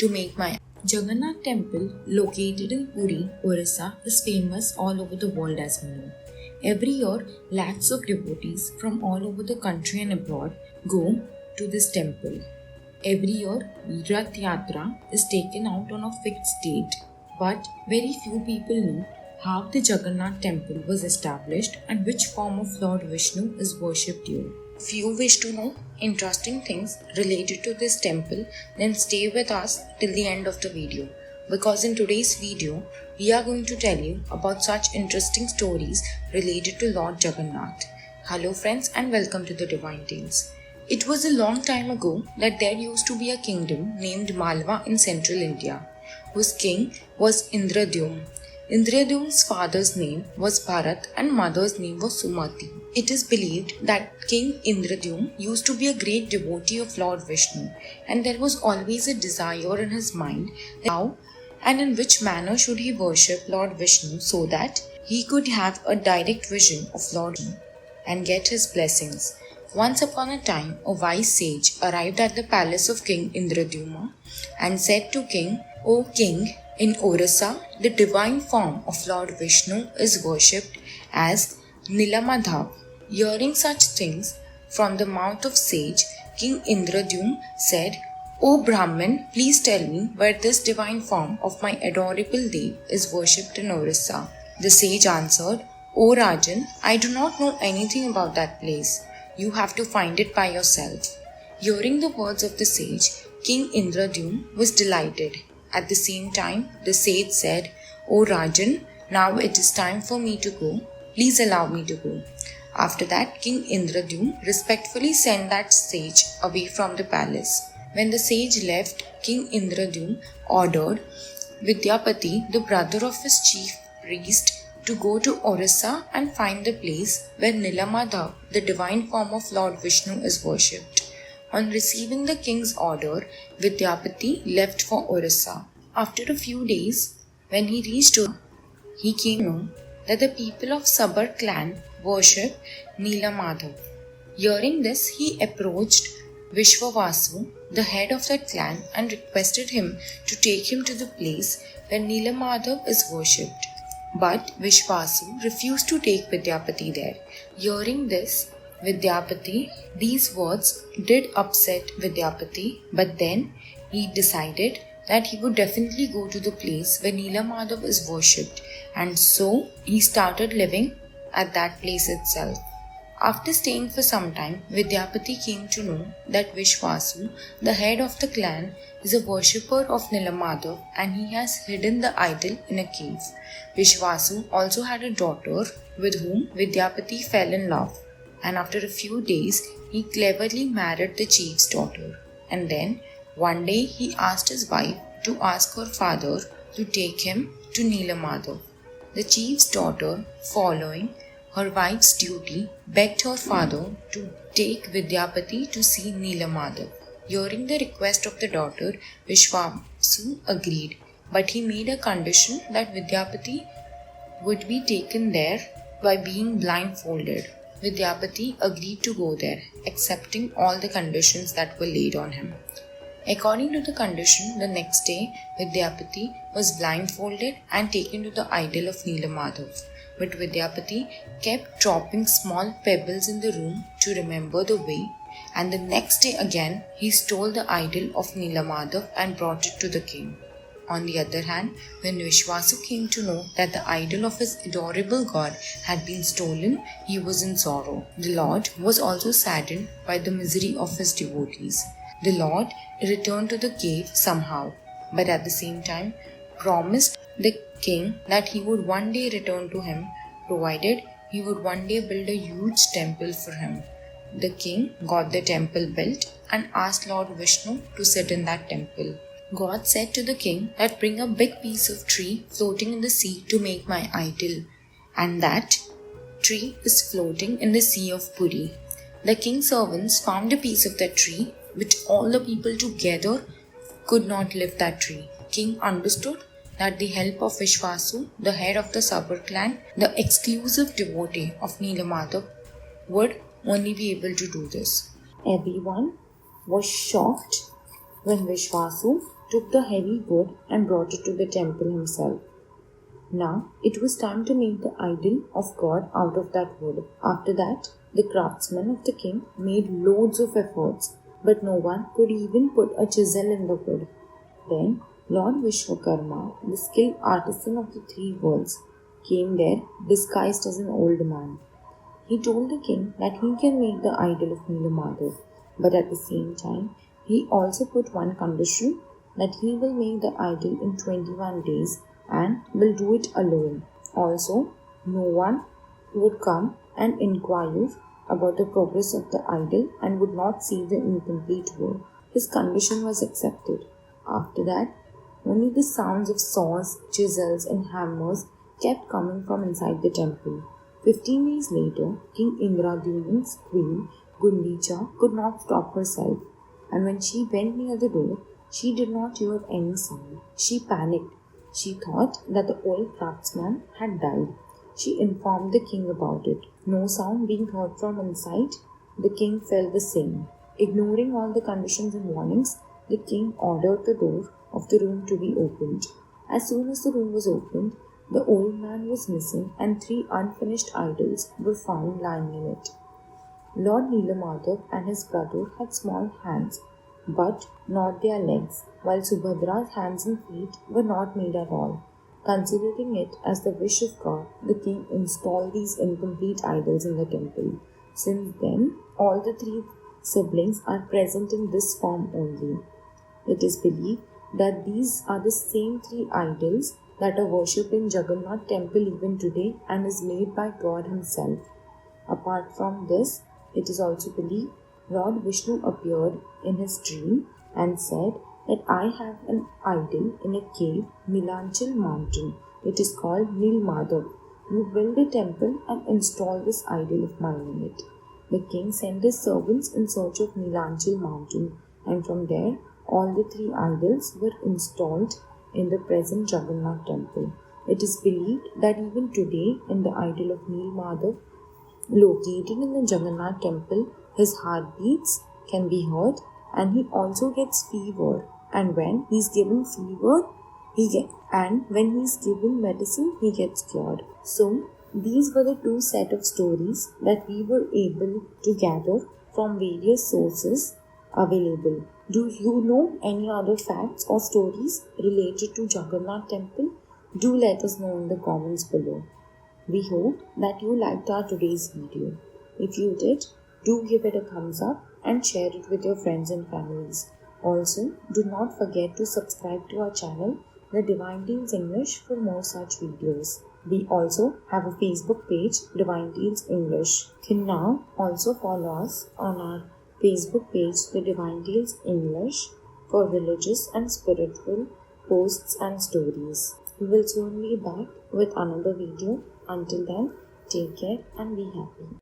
to make my Jagannath temple located in Puri, Orissa is famous all over the world as we know. Every year, lakhs of devotees from all over the country and abroad go to this temple. Every year, Rath Yatra is taken out on a fixed date, but very few people know how the Jagannath temple was established and which form of Lord Vishnu is worshipped here. If you wish to know interesting things related to this temple, then stay with us till the end of the video, because in today's video, we are going to tell you about such interesting stories related to Lord Jagannath. Hello friends and welcome to the Divine Tales. It was a long time ago that there used to be a kingdom named Malwa in central India, whose king was Indradyumna. Indradyumna's father's name was Bharat and mother's name was Sumati. It is believed that King Indradyumna used to be a great devotee of Lord Vishnu, and there was always a desire in his mind that how and in which manner should he worship Lord Vishnu so that he could have a direct vision of Lord Vishnu and get his blessings. Once upon a time, a wise sage arrived at the palace of King Indradyumna and said to King, "O King, in Orissa, the divine form of Lord Vishnu is worshipped as Nilamadhav." Hearing such things from the mouth of sage, King Indradyumna said, "O Brahmin, please tell me where this divine form of my adorable Dev is worshipped in Orissa." The sage answered, "O Rajan, I do not know anything about that place. You have to find it by yourself." Hearing the words of the sage, King Indradyumna was delighted. At the same time, the sage said, "O Rajan, now it is time for me to go. Please allow me to go." After that, King Indradyumna respectfully sent that sage away from the palace. When the sage left, King Indradyumna ordered Vidyapati, the brother of his chief priest, to go to Orissa and find the place where Nilamadhav, the divine form of Lord Vishnu, is worshipped. On receiving the king's order, Vidyapati left for Orissa. After a few days, when he reached Orissa, he came to know that the people of Sabar clan worship Nilamadhav. Hearing this, he approached Vishwavasu, the head of that clan, and requested him to take him to the place where Nilamadhav is worshipped. But Vishwasu refused to take Vidyapati there. Hearing this, these words did upset Vidyapati, but then he decided that he would definitely go to the place where Nilamadhav is worshipped, and so he started living at that place itself. After staying for some time, Vidyapati came to know that Vishwasu, the head of the clan, is a worshipper of Nilamadhav and he has hidden the idol in a cave. Vishwasu also had a daughter with whom Vidyapati fell in love, and after a few days he cleverly married the chief's daughter. And then one day he asked his wife to ask her father to take him to Nilamadhav. The chief's daughter, following her wife's duty, begged her father to take Vidyapati to see Nilamadhav. Hearing the request of the daughter, Vishwasu agreed, but he made a condition that Vidyapati would be taken there by being blindfolded. Vidyapati agreed to go there, accepting all the conditions that were laid on him. According to the condition, the next day, Vidyapati was blindfolded and taken to the idol of Nilamadhav. But Vidyapati kept dropping small pebbles in the room to remember the way, and the next day again he stole the idol of Nilamadhav and brought it to the king. On the other hand, when Vishwasu came to know that the idol of his adorable god had been stolen, he was in sorrow. The Lord was also saddened by the misery of his devotees. The Lord returned to the cave somehow, but at the same time promised the king that he would one day return to him, provided he would one day build a huge temple for him. The king got the temple built and asked Lord Vishnu to sit in that temple. God said to the king that bring a big piece of tree floating in the sea to make my idol, and that tree is floating in the sea of Puri. The king's servants found a piece of that tree, which all the people together could not lift that tree. King understood that the help of Vishwasu, the head of the Sabar clan, the exclusive devotee of Nilamadhav, would only be able to do this. Everyone was shocked when Vishwasu took the heavy wood and brought it to the temple himself. Now it was time to make the idol of God out of that wood. After that, the craftsmen of the king made loads of efforts, but no one could even put a chisel in the wood. Then Lord Vishwakarma, the skilled artisan of the three worlds, came there disguised as an old man. He told the king that he can make the idol of Nilamadev, but at the same time, he also put one condition, that he will make the idol in 21 days and will do it alone. Also, no one would come and inquire about the progress of the idol and would not see the incomplete work. His condition was accepted. After that, only the sounds of saws, chisels, and hammers kept coming from inside the temple. 15 days later, King Indradyumna's queen Gundicha could not stop herself, and when she went near the door, she did not hear any sound. She panicked. She thought that the old craftsman had died. She informed the king about it. No sound being heard from inside, the king felt the same. Ignoring all the conditions and warnings, the king ordered the door of the room to be opened. As soon as the room was opened, the old man was missing and 3 unfinished idols were found lying in it. Lord Nilamadev and his brother had small hands, but not their legs, while Subhadra's hands and feet were not made at all. Considering it as the wish of God, the king installed these incomplete idols in the temple. Since then, all the 3 siblings are present in this form only. It is believed that these are the same 3 idols that are worshipped in Jagannath temple even today and is made by God himself. Apart from this, it is also believed Lord Vishnu appeared in his dream and said that I have an idol in a cave, Nilanchal mountain. It is called Nilmadhav. You build a temple and install this idol of mine in it. The king sent his servants in search of Nilanchal mountain, and from there all the 3 idols were installed in the present Jagannath temple. It is believed that even today in the idol of Nilmadhav located in the Jagannath temple, his heartbeats can be heard and he also gets fever, and when he's given fever when he's given medicine he gets cured. So these were the 2 set of stories that we were able to gather from various sources available. Do you know any other facts or stories related to Jagannath temple? Do let us know in the comments below. We hope that you liked our today's video. If you did, do give it a thumbs up and share it with your friends and families. Also, do not forget to subscribe to our channel, The Divine Tales English, for more such videos. We also have a Facebook page, Divine Tales English. You can now also follow us on our Facebook page, The Divine Tales English, for religious and spiritual posts and stories. We will soon be back with another video. Until then, take care and be happy.